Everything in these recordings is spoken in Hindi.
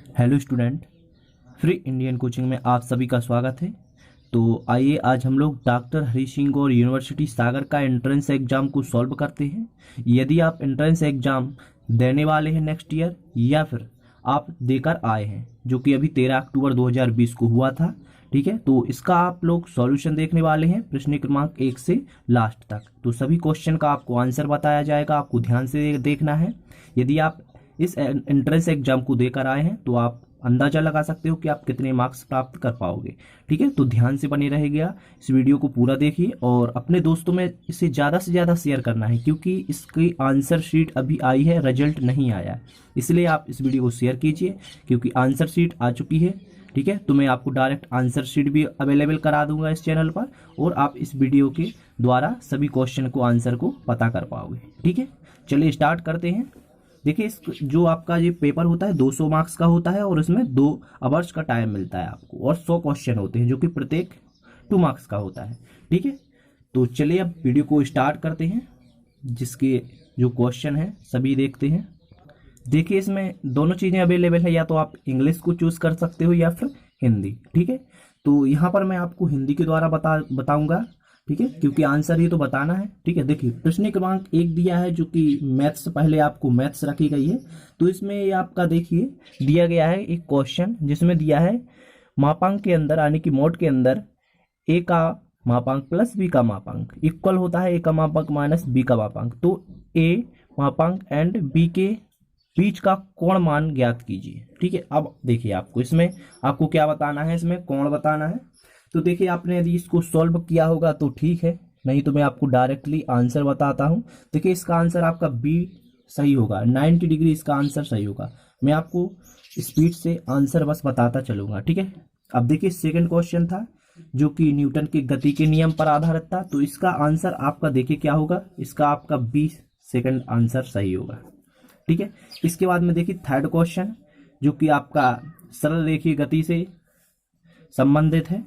Hello student, free Indian coaching में आप सभी का स्वागत है। तो आइए आज हम लोग डॉक्टर हरी सिंह और यूनिवर्सिटी सागर का एंट्रेंस एग्जाम को सॉल्व करते हैं। यदि आप एंट्रेंस एग्जाम देने वाले हैं नेक्स्ट ईयर या फिर आप देकर आए हैं, जो कि अभी 13 अक्टूबर 2020 को हुआ था, ठीक है, तो इसका आप लोग सॉल्यूशन देखने वाले हैं प्रश्न क्रमांक 1 से लास्ट तक। तो सभी क्वेश्चन का आपको आंसर बताया जाएगा, आपको ध्यान से देखना है। यदि आप इस एंट्रेंस एग्जाम को देकर आए हैं तो आप अंदाजा लगा सकते हो कि आप कितने मार्क्स प्राप्त कर पाओगे। ठीक है, तो ध्यान से बने रहेगा, इस वीडियो को पूरा देखिए और अपने दोस्तों में इसे ज़्यादा से ज़्यादा शेयर करना है, क्योंकि इसकी आंसर शीट अभी आई है, रिजल्ट नहीं आया है। इसलिए आप इस वीडियो को शेयर कीजिए, क्योंकि आंसर शीट आ चुकी है। ठीक है, तो मैं आपको डायरेक्ट आंसर शीट भी अवेलेबल करा दूंगा इस चैनल पर, और आप इस वीडियो के द्वारा सभी क्वेश्चन को आंसर को पता कर पाओगे। ठीक है, चलिए स्टार्ट करते हैं। देखिए, इस जो आपका ये पेपर होता है 200 मार्क्स का होता है और इसमें 2 आवर्स का टाइम मिलता है आपको, और 100 क्वेश्चन होते हैं जो कि प्रत्येक 2 मार्क्स का होता है। ठीक है, तो चलिए अब वीडियो को स्टार्ट करते हैं, जिसके जो क्वेश्चन है सभी देखते हैं। देखिए, इसमें दोनों चीज़ें अवेलेबल है, या तो आप इंग्लिश को चूज कर सकते हो या फिर हिंदी। ठीक है, तो यहाँ पर मैं आपको हिंदी के द्वारा बताऊंगा। ठीक है, क्योंकि आंसर ही तो बताना है। ठीक है, देखिए प्रश्न क्रमांक 1 दिया है, जो कि मैथ्स, पहले आपको मैथ्स रखी गई है। तो इसमें ये आपका देखिए दिया गया है एक क्वेश्चन, जिसमें दिया है मापांक के अंदर, यानी कि मोड के अंदर ए का मापांक प्लस बी का मापांक इक्वल होता है ए का मापांक माइनस बी का मापांक। तो ए मापांक एंड बी के बीच का कोण मान ज्ञात कीजिए। ठीक है, अब देखिए आपको इसमें आपको क्या बताना है, इसमें कोण बताना है। तो देखिए, आपने यदि इसको सॉल्व किया होगा तो ठीक है, नहीं तो मैं आपको डायरेक्टली आंसर बताता हूं। देखिए, इसका आंसर आपका बी सही होगा, 90 डिग्री इसका आंसर सही होगा। मैं आपको स्पीड से आंसर बस बताता चलूंगा। ठीक है, अब देखिए सेकंड क्वेश्चन था, जो कि न्यूटन के गति के नियम पर आधारित था। तो इसका आंसर आपका देखिए क्या होगा, इसका आपका बी सेकंड आंसर सही होगा। ठीक है, इसके बाद में देखिए थर्ड क्वेश्चन, जो कि आपका सरल रेखीय गति से संबंधित है।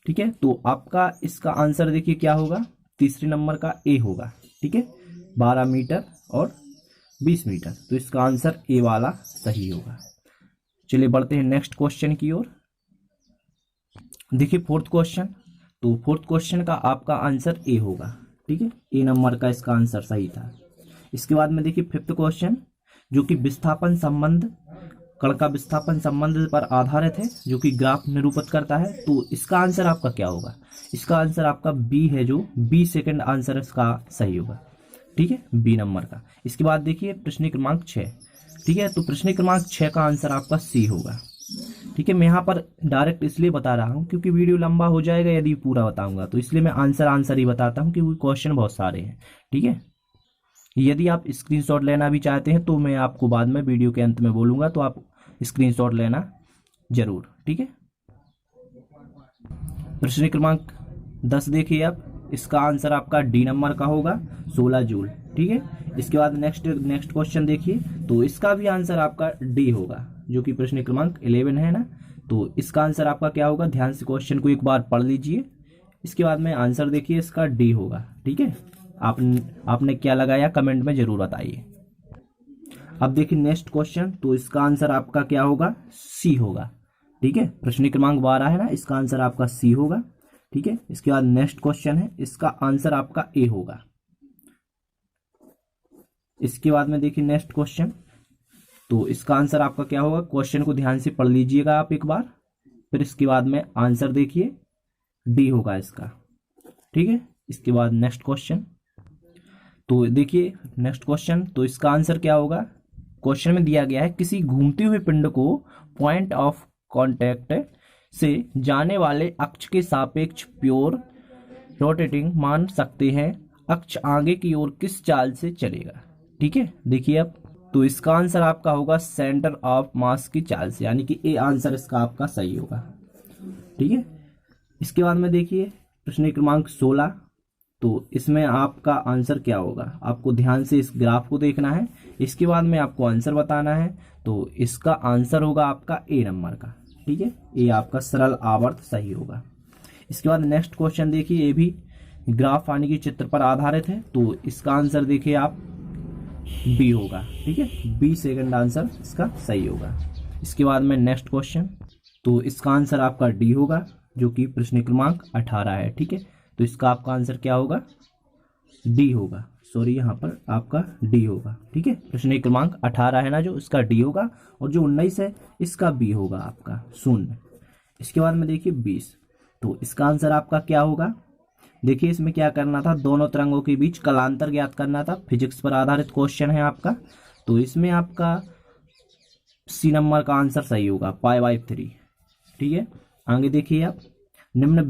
ठीक है, तो आपका इसका आंसर देखिए क्या होगा, तीसरे नंबर का ए होगा। ठीक है, 12 मीटर और 20 मीटर, तो इसका आंसर ए वाला सही होगा। चलिए बढ़ते हैं नेक्स्ट क्वेश्चन की ओर। देखिए फोर्थ क्वेश्चन, तो फोर्थ क्वेश्चन का आपका आंसर ए होगा। ठीक है, ए नंबर का इसका आंसर सही था। इसके बाद में देखिए फिफ्थ क्वेश्चन, जो कि विस्थापन संबंध, कण का विस्थापन संबंध पर आधारित है, जो कि ग्राफ निरूपित करता है। तो इसका आंसर आपका क्या होगा, इसका आंसर आपका बी है, जो बी सेकंड आंसर इसका सही होगा। ठीक है, बी नंबर का। इसके बाद देखिए प्रश्न क्रमांक 6। ठीक है, तो प्रश्न क्रमांक 6 का आंसर आपका सी होगा। ठीक है, मैं यहाँ पर डायरेक्ट इसलिए बता रहा हूँ क्योंकि वीडियो लंबा हो जाएगा यदि पूरा बताऊंगा, तो इसलिए मैं आंसर ही बताता हूँ, क्योंकि क्वेश्चन बहुत सारे हैं। ठीक है, यदि आप स्क्रीनशॉट लेना भी चाहते हैं तो मैं आपको बाद में वीडियो के अंत में बोलूंगा, तो आप स्क्रीनशॉट लेना जरूर। ठीक है, प्रश्न क्रमांक 10 देखिए आप, इसका आंसर आपका डी नंबर का होगा, 16 जूल। ठीक है, इसके बाद नेक्स्ट क्वेश्चन देखिए, तो इसका भी आंसर आपका डी होगा, जो कि प्रश्न क्रमांक 11 है ना। तो इसका आंसर आपका क्या होगा, ध्यान से क्वेश्चन को एक बार पढ़ लीजिए, इसके बाद में आंसर देखिए, इसका डी होगा। ठीक है, आपने क्या लगाया कमेंट में जरूर बताइए। अब देखिए नेक्स्ट क्वेश्चन, तो इसका आंसर आपका क्या होगा, सी होगा। ठीक है, प्रश्न क्रमांक 12 है ना, इसका आंसर आपका सी होगा। ठीक है, इसके बाद नेक्स्ट क्वेश्चन है, इसका आंसर आपका ए होगा। इसके बाद में देखिए नेक्स्ट क्वेश्चन, तो इसका आंसर आपका क्या होगा, क्वेश्चन को ध्यान से पढ़ लीजिएगा आप एक बार, फिर इसके बाद में आंसर देखिए, डी होगा इसका। ठीक है, इसके बाद नेक्स्ट क्वेश्चन, तो देखिए नेक्स्ट क्वेश्चन, तो इसका आंसर क्या होगा, क्वेश्चन में दिया गया है किसी घूमते हुए पिंड को पॉइंट ऑफ कांटेक्ट से जाने वाले अक्ष के सापेक्ष प्योर रोटेटिंग मान सकते हैं, अक्ष आगे की ओर किस चाल से चलेगा। ठीक है, देखिए अब, तो इसका आंसर आपका होगा सेंटर ऑफ मास की चाल से, यानी कि ए आंसर इसका आपका सही होगा। ठीक है, इसके बाद में देखिए प्रश्न क्रमांक 16, तो इसमें आपका आंसर क्या होगा, आपको ध्यान से इस ग्राफ को देखना है, इसके बाद में आपको आंसर बताना है। तो इसका आंसर होगा आपका ए नंबर का। ठीक है, ये आपका सरल आवर्त सही होगा। इसके बाद नेक्स्ट क्वेश्चन देखिए, ये भी ग्राफ यानी कि चित्र पर आधारित है। तो इसका आंसर देखिए आप बी होगा। ठीक है, बी सेकंड आंसर इसका सही होगा। इसके बाद में नेक्स्ट क्वेश्चन, तो इसका आंसर आपका डी होगा, जो कि प्रश्न क्रमांक 18 है। ठीक है, तो इसका आपका आंसर क्या होगा, डी होगा। सॉरी, यहाँ पर आपका डी होगा। ठीक है, प्रश्न क्रमांक 18 है ना जो, इसका डी होगा, और जो 19 है इसका बी होगा आपका 0। इसके बाद में देखिए 20, तो इसका आंसर आपका क्या होगा। देखिए इसमें क्या करना था, दोनों तरंगों के बीच कलांतर ज्ञात करना था, फिजिक्स पर आधारित क्वेश्चन है आपका। तो इसमें आपका सी नंबर का आंसर सही होगा, π/3। ठीक है, आगे देखिए आप निम्न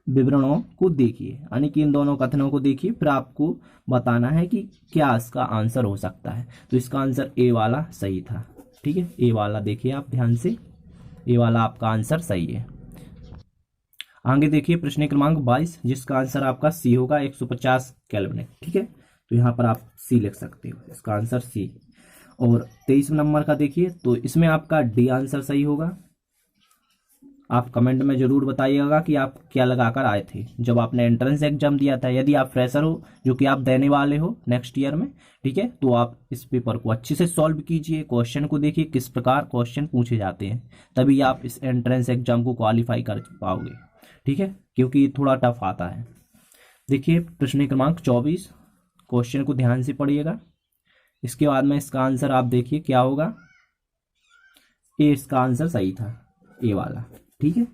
विवरणों को देखिए, यानी कि इन दोनों कथनों को देखिए, फिर आपको बताना है कि क्या इसका आंसर हो सकता है। तो इसका आंसर ए वाला सही था। ठीक है, ए वाला देखिए आप ध्यान से, ए वाला आपका आंसर सही है। आगे देखिए प्रश्न क्रमांक 22, जिसका आंसर आपका सी होगा, 150 केल्विन। ठीक है, तो यहाँ पर आप सी लिख सकते हो, इसका आंसर सी। और 23 नंबर का देखिए, तो इसमें आपका डी आंसर सही होगा। आप कमेंट में जरूर बताइएगा कि आप क्या लगाकर आए थे जब आपने एंट्रेंस एग्जाम दिया था। यदि आप फ्रेशर हो, जो कि आप देने वाले हो नेक्स्ट ईयर में, ठीक है, तो आप इस पेपर को अच्छे से सॉल्व कीजिए, क्वेश्चन को देखिए किस प्रकार क्वेश्चन पूछे जाते हैं, तभी आप इस एंट्रेंस एग्जाम को क्वालिफाई कर पाओगे। ठीक है, क्योंकि ये थोड़ा टफ आता है। देखिए प्रश्न क्रमांक 24, क्वेश्चन को ध्यान से पढ़िएगा। इसके बाद में इसका आंसर आप देखिए क्या होगा, ए इसका आंसर सही था, ए वाला। ठीक है,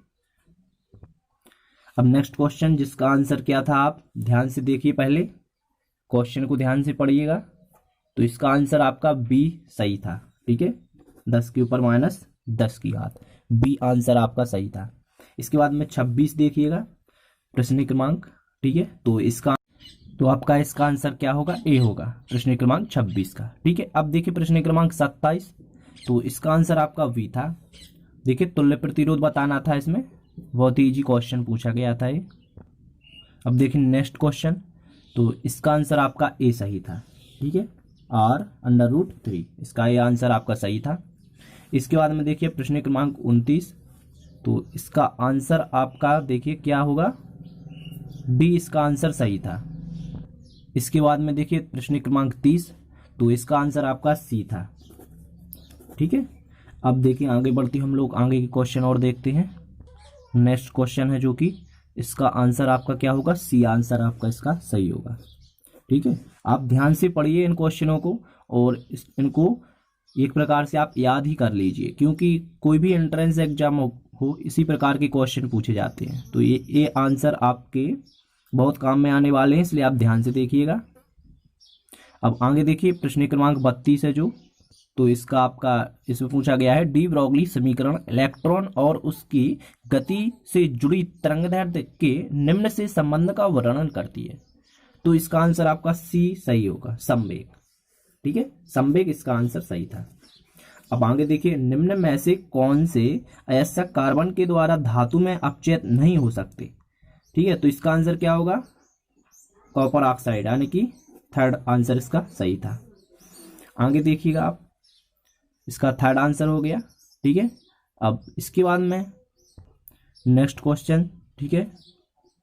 अब नेक्स्ट क्वेश्चन, जिसका आंसर क्या था आप ध्यान से देखिए, पहले क्वेश्चन को ध्यान से पढ़िएगा। तो इसका आंसर आपका बी सही था। ठीक है, 10 के ऊपर -10 की घात, बी आंसर आपका सही था। इसके बाद में 26 देखिएगा प्रश्न क्रमांक। ठीक है, तो आपका इसका आंसर क्या होगा, ए होगा, प्रश्न क्रमांक 26 का। ठीक है, अब देखिए प्रश्न क्रमांक 27, तो इसका आंसर आपका वी था। देखिए तुल्य प्रतिरोध बताना था, इसमें बहुत ही इजी क्वेश्चन पूछा गया था ये। अब देखिए नेक्स्ट क्वेश्चन, तो इसका आंसर आपका ए सही था। ठीक है, r√3, इसका ये आंसर आपका सही था। इसके बाद में देखिए प्रश्न क्रमांक 29, तो इसका आंसर आपका देखिए क्या होगा, डी इसका आंसर सही था। इसके बाद में देखिए प्रश्न क्रमांक 30, तो इसका आंसर आपका सी था। ठीक है, अब देखिए आगे बढ़ती हम लोग आगे के क्वेश्चन और देखते हैं। नेक्स्ट क्वेश्चन है जो कि इसका आंसर आपका क्या होगा, सी आंसर आपका इसका सही होगा। ठीक है, आप ध्यान से पढ़िए इन क्वेश्चनों को, और इनको एक प्रकार से आप याद ही कर लीजिए, क्योंकि कोई भी एंट्रेंस एग्जाम हो इसी प्रकार के क्वेश्चन पूछे जाते हैं। तो ये आंसर आपके बहुत काम में आने वाले हैं, इसलिए आप ध्यान से देखिएगा। अब आगे देखिए प्रश्न क्रमांक 32 है जो, तो इसका आपका इसमें पूछा गया है, डी ब्रोगली समीकरण इलेक्ट्रॉन और उसकी गति से जुड़ी तरंगदैर्घ्य के निम्न से संबंध का वर्णन करती है। तो इसका आंसर आपका सी सही होगा, संवेग। ठीक है, संवेग इसका आंसर सही था। अब आगे देखिए, निम्न में से कौन से अयस्क कार्बन के द्वारा धातु में अपचयित नहीं हो सकते। ठीक है, तो इसका आंसर क्या होगा, कॉपर ऑक्साइड, यानी कि थर्ड आंसर इसका सही था। आगे देखिएगा आप, इसका थर्ड आंसर हो गया। ठीक है, अब इसके बाद में नेक्स्ट क्वेश्चन। ठीक है,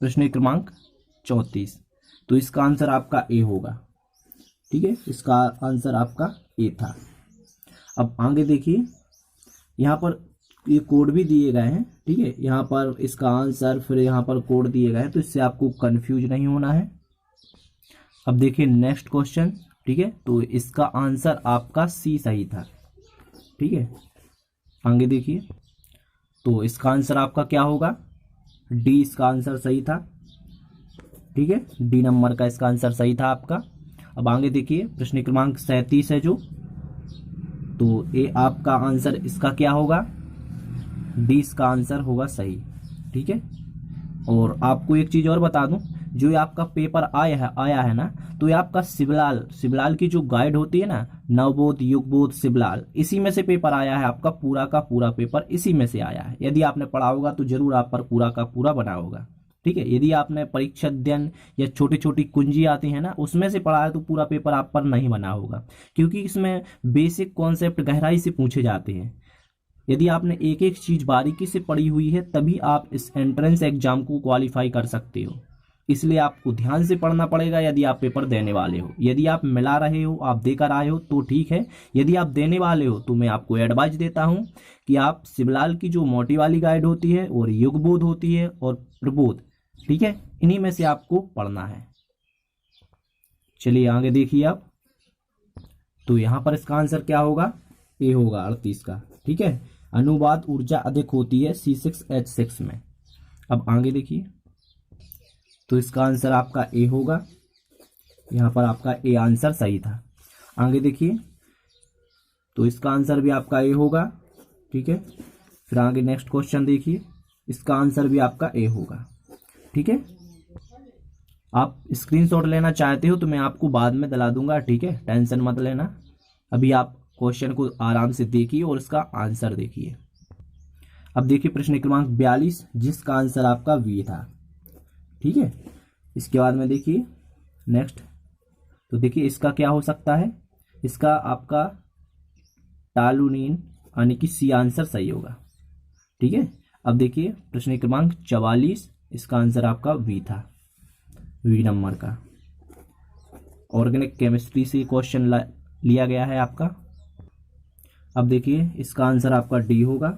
प्रश्न क्रमांक 34, तो इसका आंसर आपका ए होगा। ठीक है, इसका आंसर आपका ए था। अब आगे देखिए, यहाँ पर ये कोड भी दिए गए हैं। ठीक है, यहाँ पर इसका आंसर, फिर यहाँ पर कोड दिए गए हैं, तो इससे आपको कंफ्यूज नहीं होना है। अब देखिए नेक्स्ट क्वेश्चन। ठीक है, तो इसका आंसर आपका सी सही था। ठीक है, आगे देखिए, तो इसका आंसर आपका क्या होगा, डी इसका आंसर सही था। ठीक है, डी नंबर का इसका आंसर सही था आपका। अब आगे देखिए प्रश्न क्रमांक 37 है जो, तो ये आपका आंसर इसका क्या होगा, डी इसका आंसर होगा सही। ठीक है, और आपको एक चीज और बता दूं, जो ये आपका पेपर आया है ना, तो ये आपका सिबलाल की जो गाइड होती है ना, नवबोध युगबोध सिबलाल, इसी में से पेपर आया है आपका, पूरा का पूरा पेपर इसी में से आया है। यदि आपने पढ़ा होगा तो जरूर आप पर पूरा का पूरा बना होगा। ठीक है, यदि आपने परीक्षा अध्ययन या छोटी छोटी कुंजी आती है ना, उसमें से पढ़ा है, तो पूरा पेपर आप पर नहीं बना होगा, क्योंकि इसमें बेसिक कॉन्सेप्ट गहराई से पूछे जाते हैं। यदि आपने एक एक चीज बारीकी से पढ़ी हुई है, तभी आप इस एंट्रेंस एग्जाम को क्वालिफाई कर सकते हो। इसलिए आपको ध्यान से पढ़ना पड़ेगा यदि आप पेपर देने वाले हो। यदि आप मिला रहे हो, आप देकर आए हो तो ठीक है। यदि आप देने वाले हो तो मैं आपको एडवाइस देता हूं कि आप शिवलाल की जो मोटी वाली गाइड होती है और युगबोध होती है और प्रबोध, ठीक है, इन्हीं में से आपको पढ़ना है। चलिए आगे देखिए आप। तो यहां पर इसका आंसर क्या होगा? ए होगा 38 का, ठीक है। अनुवाद ऊर्जा अधिक होती है C6H6 में। अब आगे देखिए, तो इसका आंसर आपका ए होगा। यहाँ पर आपका ए आंसर सही था। आगे देखिए, तो इसका आंसर भी आपका ए होगा, ठीक है। फिर आगे नेक्स्ट क्वेश्चन देखिए, इसका आंसर भी आपका ए होगा, ठीक है। आप स्क्रीनशॉट लेना चाहते हो तो मैं आपको बाद में दिला दूंगा, ठीक है, टेंशन मत लेना। अभी आप क्वेश्चन को आराम से देखिए और इसका आंसर देखिए। अब देखिए प्रश्न क्रमांक 42, जिसका आंसर आपका वी था, ठीक है। इसके बाद में देखिए नेक्स्ट, तो देखिए इसका क्या हो सकता है? इसका आपका टालुनीन, यानी कि सी आंसर सही होगा, ठीक है। अब देखिए प्रश्न क्रमांक 44, इसका आंसर आपका वी था, वी नंबर का। ऑर्गेनिक केमिस्ट्री से क्वेश्चन लिया गया है आपका। अब देखिए इसका आंसर आपका डी होगा,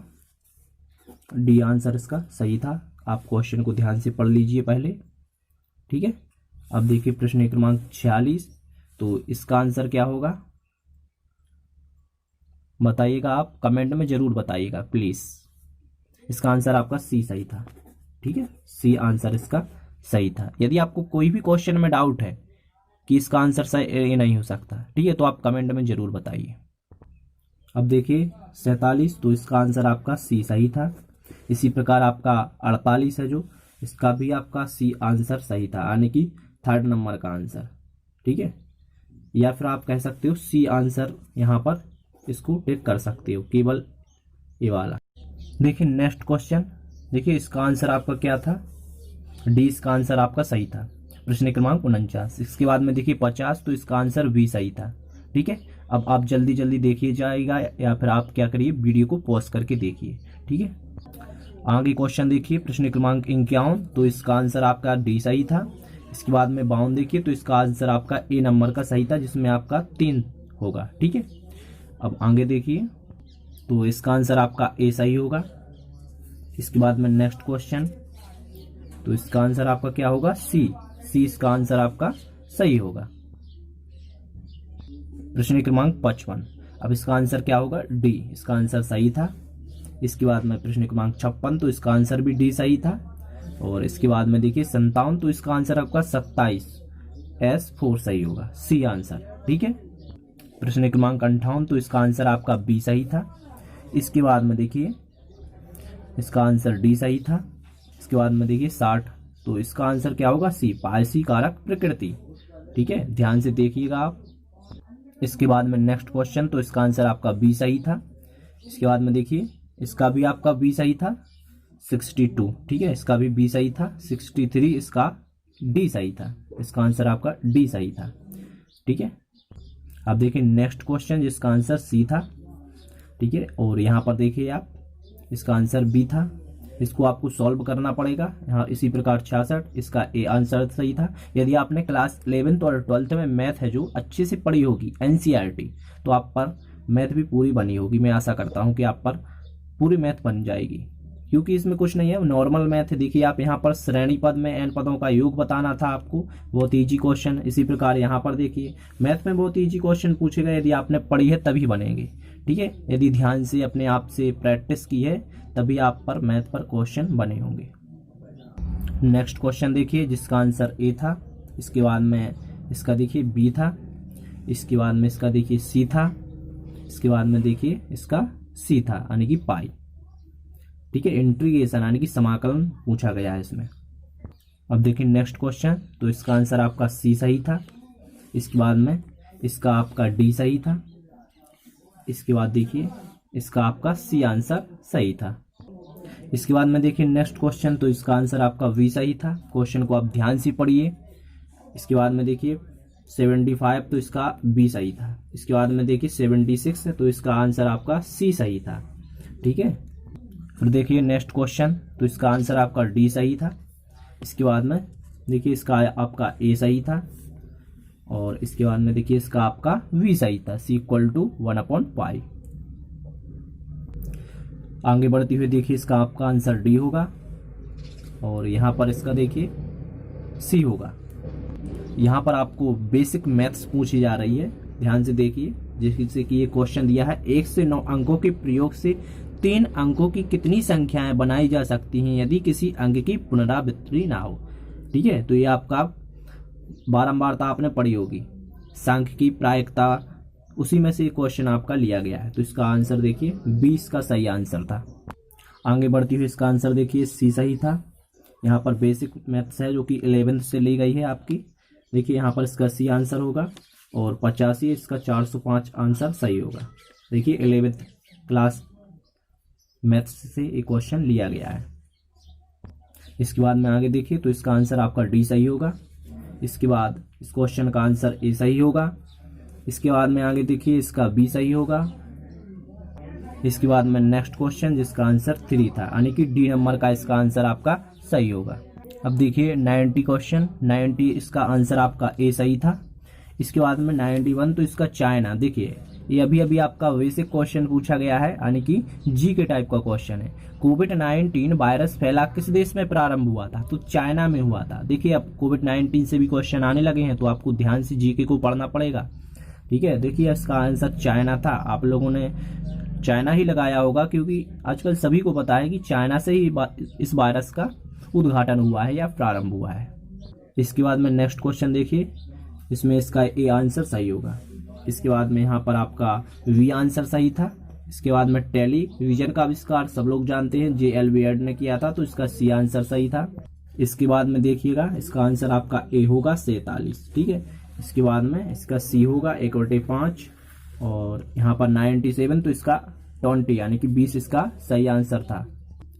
डी आंसर इसका सही था। आप क्वेश्चन को ध्यान से पढ़ लीजिए पहले, ठीक है। अब देखिए प्रश्न क्रमांक 46, तो इसका आंसर क्या होगा बताइएगा, आप कमेंट में जरूर बताइएगा प्लीज। इसका आंसर आपका सी सही था, ठीक है, सी आंसर इसका सही था। यदि आपको कोई भी क्वेश्चन में डाउट है कि इसका आंसर सही नहीं हो सकता, ठीक है, तो आप कमेंट में जरूर बताइए। अब देखिए 47, तो इसका आंसर आपका सी सही था। इसी प्रकार आपका 48 है जो, इसका भी आपका सी आंसर सही था, यानी कि थर्ड नंबर का आंसर, ठीक है। या फिर आप कह सकते हो सी आंसर, यहाँ पर इसको टिक कर सकते हो, केवल ये वाला। देखिए नेक्स्ट क्वेश्चन, देखिए इसका आंसर आपका क्या था? डी इसका आंसर आपका सही था। प्रश्न क्रमांक 49, इसके बाद में देखिए 50, तो इसका आंसर बी सही था, ठीक है। अब आप जल्दी जल्दी देखिए जाएगा, या फिर आप क्या करिए वीडियो को पॉज करके देखिए, ठीक है। आगे क्वेश्चन देखिए प्रश्न क्रमांक 51, तो इसका आंसर आपका डी सही था। इसके बाद में 52 देखिए, तो इसका आंसर आपका ए नंबर का सही था, जिसमें आपका 3 होगा, ठीक है। अब आगे देखिए, तो इसका आंसर आपका ए सही होगा। इसके बाद में नेक्स्ट क्वेश्चन, तो इसका आंसर आपका क्या होगा? सी, सी इसका आंसर आपका सही होगा। प्रश्न क्रमांक 55, अब इसका आंसर क्या होगा? डी, इसका आंसर सही था। इसके बाद में प्रश्न क्रमांक 56, तो इसका आंसर भी डी सही था। और इसके बाद में देखिए 57, तो इसका आंसर आपका 27 S4 सही होगा, सी आंसर, ठीक है। प्रश्न क्रमांक 58, तो इसका आंसर आपका बी सही था। इसके बाद में देखिए इसका आंसर डी सही था। इसके बाद में देखिए 60, तो इसका आंसर क्या होगा? सी, पारसी कारक प्रकृति, ठीक है, ध्यान से देखिएगा आप। इसके बाद में नेक्स्ट क्वेश्चन, तो इसका आंसर आपका बी सही था। इसके बाद में देखिए इसका भी आपका बी सही था, 62, ठीक है, इसका भी बी सही था। 63 इसका डी सही था, इसका आंसर आपका डी सही था, ठीक है। अब देखिए नेक्स्ट क्वेश्चन, जिसका आंसर सी था, ठीक है। और यहाँ पर देखिए आप, इसका आंसर बी था। इसको आपको सॉल्व करना पड़ेगा। यहाँ इसी प्रकार 66, इसका ए आंसर सही था। यदि आपने क्लास 11th और 12th में मैथ है जो अच्छे से पढ़ी होगी NCERT, तो आप पर मैथ भी पूरी बनी होगी। मैं आशा करता हूँ कि आप पर पूरी मैथ बन जाएगी, क्योंकि इसमें कुछ नहीं है, नॉर्मल मैथ है। देखिए आप यहाँ पर श्रेणी पद में n पदों का योग बताना था आपको, बहुत ईजी क्वेश्चन। इसी प्रकार यहाँ पर देखिए मैथ में बहुत ईजी क्वेश्चन पूछेगा, यदि आपने पढ़ी है तभी बनेंगे, ठीक है। यदि ध्यान से अपने आप से प्रैक्टिस की है तभी आप पर मैथ पर क्वेश्चन बने होंगे। नेक्स्ट क्वेश्चन देखिए, जिसका आंसर ए था। इसके बाद में इसका देखिए बी था। इसके बाद में इसका देखिए सी था। इसके बाद में देखिए इसका सी था, यानी कि पाई, ठीक है। इंटीग्रेशन यानी कि समाकलन पूछा गया है इसमें। अब देखिए नेक्स्ट क्वेश्चन, तो इसका आंसर आपका सी सही था। इसके बाद में इसका आपका डी सही था। इसके बाद देखिए इसका आपका सी आंसर सही था। इसके बाद में देखिए नेक्स्ट क्वेश्चन, तो इसका आंसर आपका वी सही था। क्वेश्चन को आप ध्यान से पढ़िए। इसके बाद में देखिए 75, तो इसका बी सही था। इसके बाद में देखिए 76, तो इसका आंसर आपका सी सही था, ठीक है। फिर देखिए नेक्स्ट क्वेश्चन, तो इसका आंसर आपका डी सही था। इसके बाद में देखिए इसका आपका ए सही था, और इसके बाद में देखिए इसका आपका वी सही था, C = 1/π। आगे बढ़ते हुए देखिए इसका आपका आंसर डी होगा, और यहाँ पर इसका देखिए सी होगा। यहाँ पर आपको बेसिक मैथ्स पूछी जा रही है, ध्यान से देखिए। जैसे कि ये क्वेश्चन दिया है, 1 से 9 अंकों के प्रयोग से 3 अंकों की कितनी संख्याएं बनाई जा सकती हैं यदि किसी अंक की पुनरावृत्ति ना हो। ठीक है, तो ये आपका बारंबारता आपने पढ़ी होगी, सांख्य की प्रायिकता, उसी में से क्वेश्चन आपका लिया गया है। तो इसका आंसर देखिए 20 का सही आंसर था। आगे बढ़ती हुई इसका आंसर देखिए सी सही था। यहाँ पर बेसिक मैथ्स है जो कि 11th से ली गई है आपकी। देखिए यहाँ पर इसका सी आंसर होगा, और 85 इसका 405 आंसर सही होगा। देखिए 11th क्लास मैथ्स से एक क्वेश्चन लिया गया है। इसके बाद में आगे देखिए तो इसका आंसर आपका डी सही होगा। इसके बाद इस क्वेश्चन का आंसर ए सही होगा। इसके बाद में आगे देखिए इसका बी सही होगा। इसके बाद में नेक्स्ट क्वेश्चन जिसका आंसर 3 था, यानी कि डी नंबर का इसका आंसर आपका सही होगा। अब देखिए 90 क्वेश्चन, 90 इसका आंसर आपका ए सही था। इसके बाद में 91 तो इसका चाइना। देखिए ये अभी अभी आपका बेसिक क्वेश्चन पूछा गया है, यानी कि जी के टाइप का क्वेश्चन है। कोविड-19 वायरस फैला किस देश में प्रारंभ हुआ था? तो चाइना में हुआ था। देखिए अब कोविड-19 से भी क्वेश्चन आने लगे हैं, तो आपको ध्यान से जीके को पढ़ना पड़ेगा। ठीक है, देखिए इसका आंसर चाइना था। आप लोगों ने चाइना ही लगाया होगा, क्योंकि आजकल सभी को पता है कि चाइना से ही इस वायरस का उद्घाटन हुआ है या प्रारंभ हुआ है। इसके बाद में नेक्स्ट क्वेश्चन देखिए, इसमें इसका ए आंसर सही होगा। इसके बाद में यहाँ पर आपका वी आंसर सही था। इसके बाद में टेलीविजन का आविष्कार सब लोग जानते हैं, J.L. बियर्ड ने किया था, तो इसका सी आंसर सही था। इसके बाद में देखिएगा इसका आंसर आपका ए होगा 47। ठीक है, इसके बाद में इसका सी होगा 1/5, और यहाँ पर 97 तो इसका 20 यानी कि 20 इसका सही आंसर था।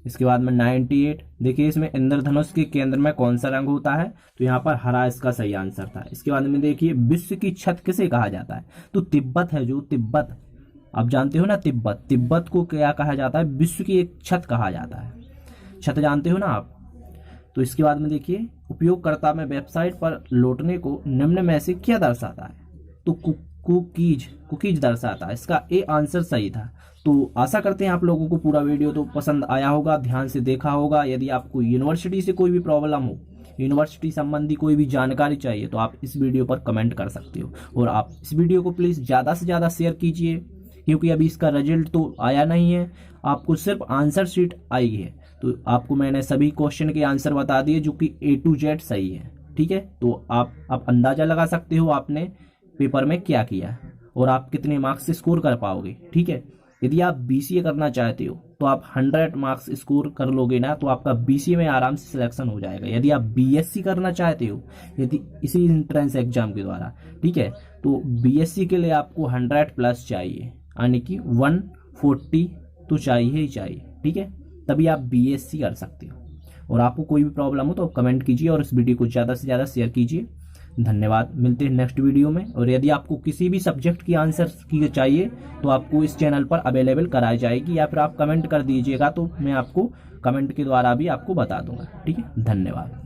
इसके बाद में 98, देखिए इसमें इंद्रधनुष के केंद्र में कौन सा रंग होता है? तो यहाँ पर हरा इसका सही आंसर था। इसके बाद में देखिए विश्व की छत किसे कहा जाता है? तो तिब्बत है, जो तिब्बत आप जानते हो ना, तिब्बत को क्या कहा जाता है? विश्व की एक छत कहा जाता है। छत जानते हो ना आप? तो इसके बाद में देखिए उपयोगकर्ता में वेबसाइट पर लौटने को निम्न में से क्या दर्शाता है? तो कुकीज दर्शाता है। इसका ए आंसर सही था। तो आशा करते हैं आप लोगों को पूरा वीडियो तो पसंद आया होगा, ध्यान से देखा होगा। यदि आपको यूनिवर्सिटी से कोई भी प्रॉब्लम हो, यूनिवर्सिटी संबंधी कोई भी जानकारी चाहिए, तो आप इस वीडियो पर कमेंट कर सकते हो। और आप इस वीडियो को प्लीज़ ज़्यादा से ज़्यादा शेयर कीजिए, क्योंकि अभी इसका रिजल्ट तो आया नहीं है, आपको सिर्फ आंसर शीट आई है। तो आपको मैंने सभी क्वेश्चन के आंसर बता दिए जो कि A to Z सही है। ठीक है, तो आप अंदाज़ा लगा सकते हो आपने पेपर में क्या किया और आप कितने मार्क्स से स्कोर कर पाओगे। ठीक है, यदि आप BCA करना चाहते हो तो आप 100 मार्क्स स्कोर कर लोगे ना, तो आपका BCA में आराम से सिलेक्शन हो जाएगा। यदि आप BSc करना चाहते हो, यदि इसी एंट्रेंस एग्जाम के द्वारा, ठीक है, तो BSc के लिए आपको 100+ चाहिए, यानी कि 140 तो चाहिए ही चाहिए। ठीक है, तभी आप BSc कर सकते हो। और आपको कोई भी प्रॉब्लम हो तो कमेंट कीजिए और इस वीडियो को ज़्यादा से ज़्यादा शेयर कीजिए। धन्यवाद, मिलते हैं नेक्स्ट वीडियो में। और यदि आपको किसी भी सब्जेक्ट की आंसर की चाहिए तो आपको इस चैनल पर अवेलेबल कराई जाएगी, या फिर आप कमेंट कर दीजिएगा तो मैं आपको कमेंट के द्वारा भी आपको बता दूंगा। ठीक है, धन्यवाद।